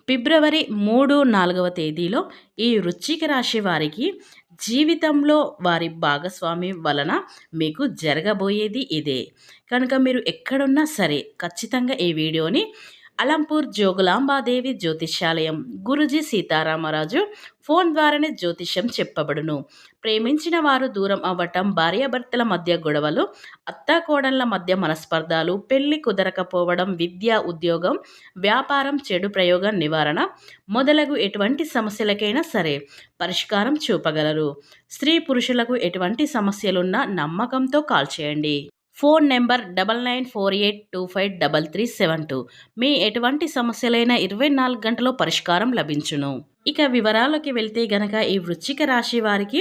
ఫిబ్రవరి 3, 4వ తేదీలో ఈ వృశ్చిక రాశి వారికి జీవితంలో వారి భాగస్వామి వలన మీకు జరగబోయేది ఇదే. కనుక మీరు ఎక్కడున్నా సరే ఖచ్చితంగా ఈ వీడియోని అలంపూర్ జోగులాంబాదేవి జ్యోతిష్యాలయం గురుజీ సీతారామరాజు ఫోన్ ద్వారానే జ్యోతిష్యం చెప్పబడును. ప్రేమించిన వారు దూరం అవ్వటం, భార్యాభర్తల మధ్య గొడవలు, అత్తాకోడళ్ల మధ్య మనస్పర్ధాలు, పెళ్లి కుదరకపోవడం, విద్య, ఉద్యోగం, వ్యాపారం, చెడు ప్రయోగం నివారణ మొదలగు ఎటువంటి సమస్యలకైనా సరే పరిష్కారం చూపగలరు. స్త్రీ పురుషులకు ఎటువంటి సమస్యలున్నా నమ్మకంతో కాల్ చేయండి. Phone number 9948253372. మీ ఎటువంటి సమస్యలైనా 24 గంటలో పరిష్కారం లభించును. ఇక వివరాలకి వెళ్తే గనక ఈ వృశ్చిక రాశి వారికి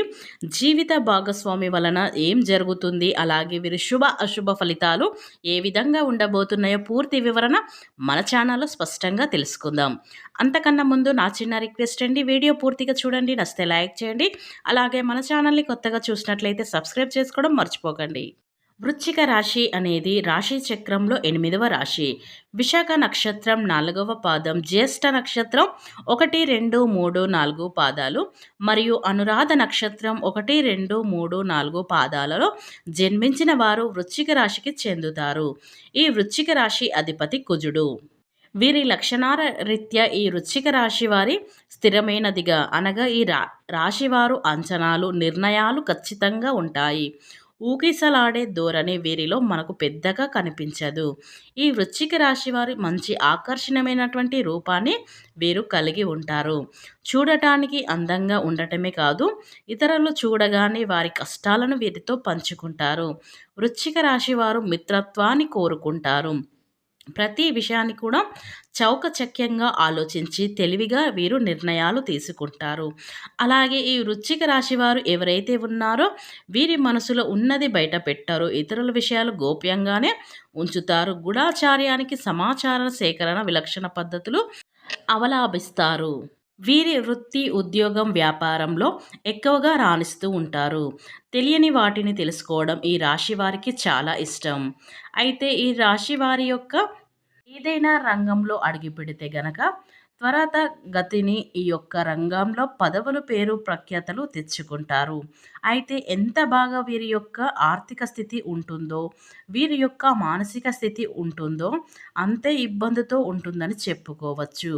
జీవిత భాగస్వామి వలన ఏం జరుగుతుంది, అలాగే వీరి శుభ అశుభ ఫలితాలు ఏ విధంగా ఉండబోతున్నాయో పూర్తి వివరణ మన ఛానల్లో స్పష్టంగా తెలుసుకుందాం. అంతకన్నా ముందు నా చిన్న రిక్వెస్ట్ అండి, వీడియో పూర్తిగా చూడండి, నచ్చితే లైక్ చేయండి. అలాగే మన ఛానల్ని కొత్తగా చూసినట్లయితే సబ్స్క్రైబ్ చేసుకోవడం మర్చిపోకండి. వృశ్చిక రాశి అనేది రాశి చక్రంలో 8వ రాశి. విశాఖ నక్షత్రం 4వ పాదం, జ్యేష్ఠ నక్షత్రం 1, 2, 3, 4 పాదాలు మరియు అనురాధ నక్షత్రం 1, 2, 3, 4 పాదాలలో జన్మించిన వారు వృశ్చిక రాశికి చెందుతారు. ఈ వృశ్చిక రాశి అధిపతి కుజుడు. వీరి లక్షణాల రీత్యా ఈ వృశ్చిక రాశి వారి స్థిరమైనదిగా అనగా ఈ రాశివారు అంచనాలు, నిర్ణయాలు ఖచ్చితంగా ఉంటాయి. ఊగిసలాడే ధోరణి వీరిలో మనకు పెద్దగా కనిపించదు. ఈ వృశ్చిక రాశి వారి మంచి ఆకర్షణీయమైనటువంటి రూపాన్ని వీరు కలిగి ఉంటారు. చూడటానికి అందంగా ఉండటమే కాదు, ఇతరులు చూడగానే వారి కష్టాలను వీరితో పంచుకుంటారు. వృశ్చిక రాశి వారు మిత్రత్వాన్ని కోరుకుంటారు. ప్రతి విషయాన్ని కూడా చౌకచక్యంగా ఆలోచించి తెలివిగా వీరు నిర్ణయాలు తీసుకుంటారు. అలాగే ఈ వృశ్చిక రాశి వారు ఎవరైతే ఉన్నారో వీరి మనసులో ఉన్నది బయట పెట్టారు. ఇతరుల విషయాలు గోప్యంగానే ఉంచుతారు. గూఢాచార్యానికి సమాచార సేకరణ విలక్షణ పద్ధతులు అవలంబిస్తారు. వీరి వృత్తి, ఉద్యోగం, వ్యాపారంలో ఎక్కువగా రాణిస్తూ ఉంటారు. తెలియని వాటిని తెలుసుకోవడం ఈ రాశి వారికి చాలా ఇష్టం. అయితే ఈ రాశి వారి యొక్క ఏదైనా రంగంలో అడుగుపెడితే గనక త్వరితగతిని ఈ యొక్క రంగంలో పదవులు, పేరు, ప్రఖ్యాతలు తెచ్చుకుంటారు. అయితే ఎంత బాగా వీరి యొక్క ఆర్థిక స్థితి ఉంటుందో, వీరి యొక్క మానసిక స్థితి ఉంటుందో అంతే ఇబ్బందితో ఉంటుందని చెప్పుకోవచ్చు.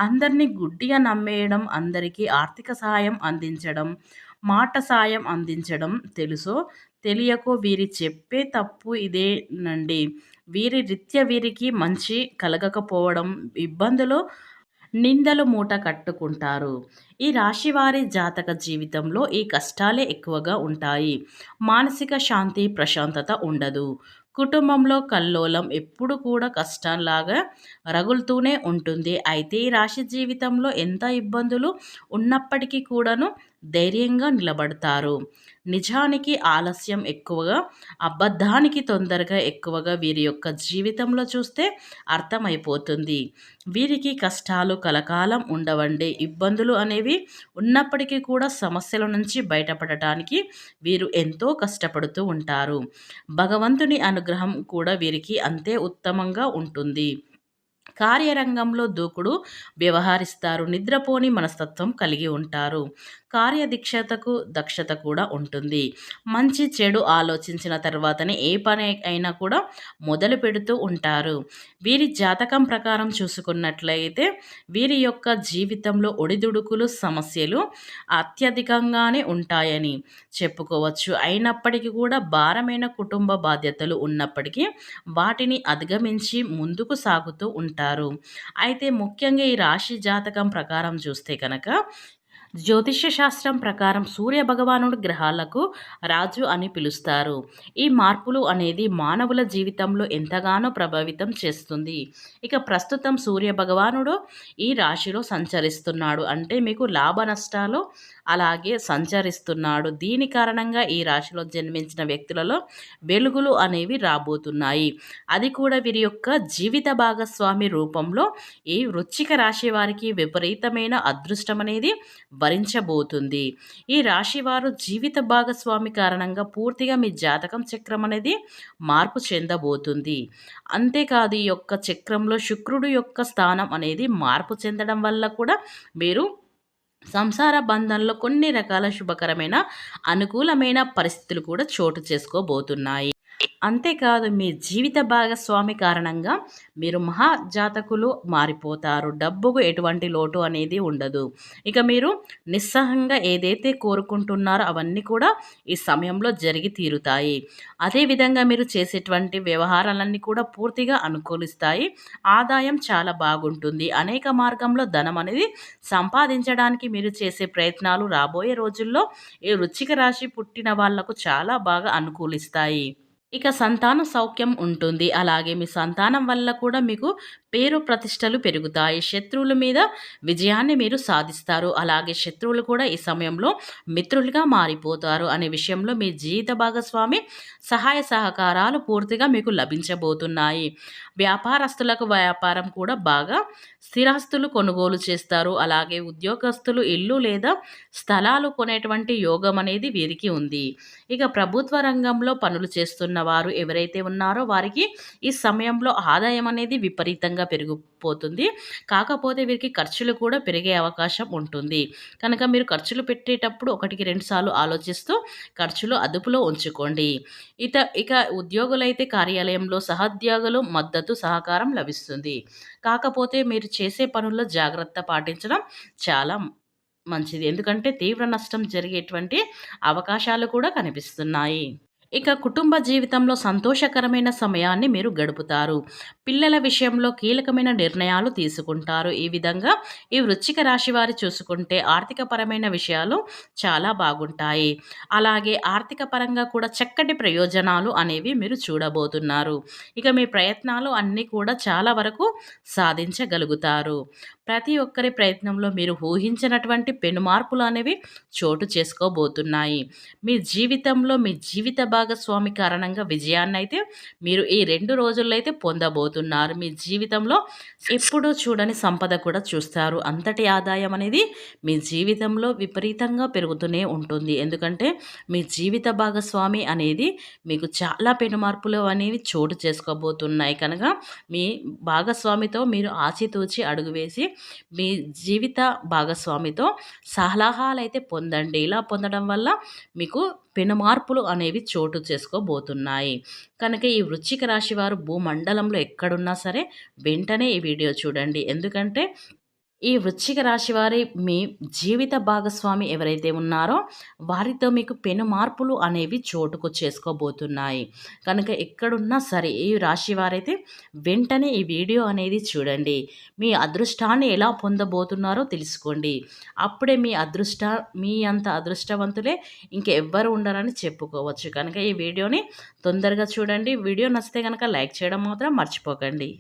అందరినీ గుడ్డిగా నమ్మేయడం, అందరికీ ఆర్థిక సహాయం అందించడం, మాట సాయం అందించడం తెలుసో తెలియకో వీరి చెప్పే తప్పు ఇదేనండి. వీరి రీత్యా వీరికి మంచి కలగకపోవడం, ఇబ్బందులు, నిందలు మూట కట్టుకుంటారు. ఈ రాశి వారి జాతక జీవితంలో ఈ కష్టాలే ఎక్కువగా ఉంటాయి. మానసిక శాంతి, ప్రశాంతత ఉండదు. కుటుంబంలో కల్లోలం ఎప్పుడు కూడా కష్టంలాగా రగులుతూనే ఉంటుంది. అయితే ఈ రాశి జీవితంలో ఎంత ఇబ్బందులు ఉన్నప్పటికీ కూడాను ధైర్యంగా నిలబడతారు. నిజానికి ఆలస్యం ఎక్కువగా, అబద్ధానికి తొందరగా ఎక్కువగా వీరి యొక్క జీవితంలో చూస్తే అర్థమైపోతుంది. వీరికి కష్టాలు కలకాలం ఉండవండి. ఇబ్బందులు అనేవి ఉన్నప్పటికీ కూడా సమస్యల నుంచి బయటపడటానికి వీరు ఎంతో కష్టపడుతూ ఉంటారు. భగవంతుని అనుగ్రహం కూడా వీరికి అంతే ఉత్తమంగా ఉంటుంది. కార్యరంగంలో దూకుడు వ్యవహరిస్తారు. నిద్రపోని మనస్తత్వం కలిగి ఉంటారు. కార్యదీక్షతకు దక్షత కూడా ఉంటుంది. మంచి చెడు ఆలోచించిన తర్వాతనే ఏ పని అయినా కూడా మొదలు పెడుతూ ఉంటారు. వీరి జాతకం ప్రకారం చూసుకున్నట్లయితే వీరి యొక్క జీవితంలో ఒడిదుడుకులు, సమస్యలు అత్యధికంగానే ఉంటాయని చెప్పుకోవచ్చు. అయినప్పటికీ కూడా భారమైన కుటుంబ బాధ్యతలు ఉన్నప్పటికీ వాటిని అధిగమించి ముందుకు సాగుతూ ఉంటారు. అయితే ముఖ్యంగా ఈ రాశి జాతకం ప్రకారం చూస్తే కనుక జ్యోతిష్య శాస్త్రం ప్రకారం సూర్య భగవానుడు గ్రహాలకు రాజు అని పిలుస్తారు. ఈ మార్పులు అనేది మానవుల జీవితంలో ఎంతగానో ప్రభావితం చేస్తుంది. ఇక ప్రస్తుతం సూర్య భగవానుడు ఈ రాశిలో సంచరిస్తున్నాడు. అంటే మీకు లాభ నష్టాలు అలాగే సంచరిస్తున్నాడు. దీని కారణంగా ఈ రాశిలో జన్మించిన వ్యక్తులలో వెలుగులు అనేవి రాబోతున్నాయి. అది కూడా వీరి యొక్క జీవిత భాగస్వామి రూపంలో ఈ వృశ్చిక రాశి వారికి విపరీతమైన అదృష్టం అనేది వరించబోతుంది. ఈ రాశివారు జీవిత భాగస్వామి కారణంగా పూర్తిగా మీ జాతకం చక్రం అనేది మార్పు చెందబోతుంది. అంతేకాదు ఈ యొక్క చక్రంలో శుక్రుడు యొక్క స్థానం అనేది మార్పు చెందడం వల్ల కూడా మీరు సంసార బంధంలో కొన్ని రకాల శుభకరమైన అనుకూలమైన పరిస్థితులు కూడా చోటు చేసుకోబోతున్నాయి. అంతేకాదు మీ జీవిత భాగస్వామి కారణంగా మీరు మహాజాతకులు మారిపోతారు. డబ్బుకు ఎటువంటి లోటు అనేది ఉండదు. ఇక మీరు నిస్సహంగా ఏదైతే కోరుకుంటున్నారో అవన్నీ కూడా ఈ సమయంలో జరిగి తీరుతాయి. అదేవిధంగా మీరు చేసేటువంటి వ్యవహారాలన్నీ కూడా పూర్తిగా అనుకూలిస్తాయి. ఆదాయం చాలా బాగుంటుంది. అనేక మార్గంలో ధనం అనేది సంపాదించడానికి మీరు చేసే ప్రయత్నాలు రాబోయే రోజుల్లో ఈ వృశ్చిక రాశి పుట్టిన వాళ్లకు చాలా బాగా అనుకూలిస్తాయి. ఇక సంతాన సౌఖ్యం ఉంటుంది. అలాగే మీ సంతానం వల్ల కూడా మీకు పేరు ప్రతిష్టలు పెరుగుతాయి. శత్రువుల మీద విజయాన్ని మీరు సాధిస్తారు. అలాగే శత్రువులు కూడా ఈ సమయంలో మిత్రులుగా మారిపోతారు అనే విషయంలో మీ జీవిత భాగస్వామి సహాయ సహకారాలు పూర్తిగా మీకు లభించబోతున్నాయి. వ్యాపారస్తులకు వ్యాపారం కూడా బాగా స్థిరాస్తులు కొనుగోలు చేస్తారు. అలాగే ఉద్యోగస్తులు ఇల్లు లేదా స్థలాలు కొనేటువంటి యోగం అనేది వీరికి ఉంది. ఇక ప్రభుత్వ రంగంలో పనులు చేస్తున్న వారు ఎవరైతే ఉన్నారో వారికి ఈ సమయంలో ఆదాయం అనేది విపరీతంగా పెరిగిపోతుంది. కాకపోతే వీరికి ఖర్చులు కూడా పెరిగే అవకాశం ఉంటుంది. కనుక మీరు ఖర్చులు పెట్టేటప్పుడు ఒకటికి 2 సార్లు ఆలోచిస్తూ ఖర్చులు అదుపులో ఉంచుకోండి. ఇక ఉద్యోగులైతే కార్యాలయంలో సహోద్యోగులు మద్దతు సహకారం లభిస్తుంది. కాకపోతే మీరు చేసే పనుల్లో జాగ్రత్త పాటించడం చాలా మంచిది. ఎందుకంటే తీవ్ర నష్టం జరిగేటువంటి అవకాశాలు కూడా కనిపిస్తున్నాయి. ఇక కుటుంబ జీవితంలో సంతోషకరమైన సమయాన్ని మీరు గడుపుతారు. పిల్లల విషయంలో కీలకమైన నిర్ణయాలు తీసుకుంటారు. ఈ విధంగా ఈ వృశ్చిక రాశి వారి చూసుకుంటే ఆర్థికపరమైన విషయాలు చాలా బాగుంటాయి. అలాగే ఆర్థిక పరంగా కూడా చక్కటి ప్రయోజనాలు అనేవి మీరు చూడబోతున్నారు. ఇక మీ ప్రయత్నాలు అన్నీ కూడా చాలా వరకు సాధించగలుగుతారు. ప్రతి ఒక్కరి ప్రయత్నంలో మీరు ఊహించినటువంటి పెను మార్పులు అనేవి చోటు చేసుకోబోతున్నాయి. మీ జీవితంలో మీ జీవిత భాగస్వామి కారణంగా విజయాన్ని అయితే మీరు ఈ 2 రోజుల్లో అయితే పొందబోతున్నారు. మీ జీవితంలో ఎప్పుడూ చూడని సంపద కూడా చూస్తారు. అంతటి ఆదాయం అనేది మీ జీవితంలో విపరీతంగా పెరుగుతూనే ఉంటుంది. ఎందుకంటే మీ జీవిత భాగస్వామి అనేది మీకు చాలా పెను మార్పులు అనేవి చోటు చేసుకోబోతున్నాయి. కనుక మీ భాగస్వామితో మీరు ఆచితూచి అడుగు వేసి మీ జీవిత భాగస్వామితో సలహాలైతే పొందండి. ఇలా పొందడం వల్ల మీకు పెను మార్పులు అనేవి చోటు చేసుకోబోతున్నాయి. కనుక ఈ వృశ్చిక రాశి వారు భూమండలంలో ఎక్కడున్నా సరే వెంటనే ఈ వీడియో చూడండి. ఎందుకంటే ఈ వృశ్చిక రాశి వారి మీ జీవిత భాగస్వామి ఎవరైతే ఉన్నారో వారితో మీకు పెను మార్పులు అనేవి చోటుకు చేసుకోబోతున్నాయి. కనుక ఎక్కడున్నా సరే ఈ రాశి వారైతే వెంటనే ఈ వీడియో అనేది చూడండి. మీ అదృష్టాన్ని ఎలా పొందబోతున్నారో తెలుసుకోండి. అప్పుడే మీ అంత అదృష్టవంతులే ఇంకెవ్వరు ఉండరని చెప్పుకోవచ్చు. కనుక ఈ వీడియోని తొందరగా చూడండి. వీడియో నచ్చితే కనుక లైక్ చేయడం మాత్రం మర్చిపోకండి.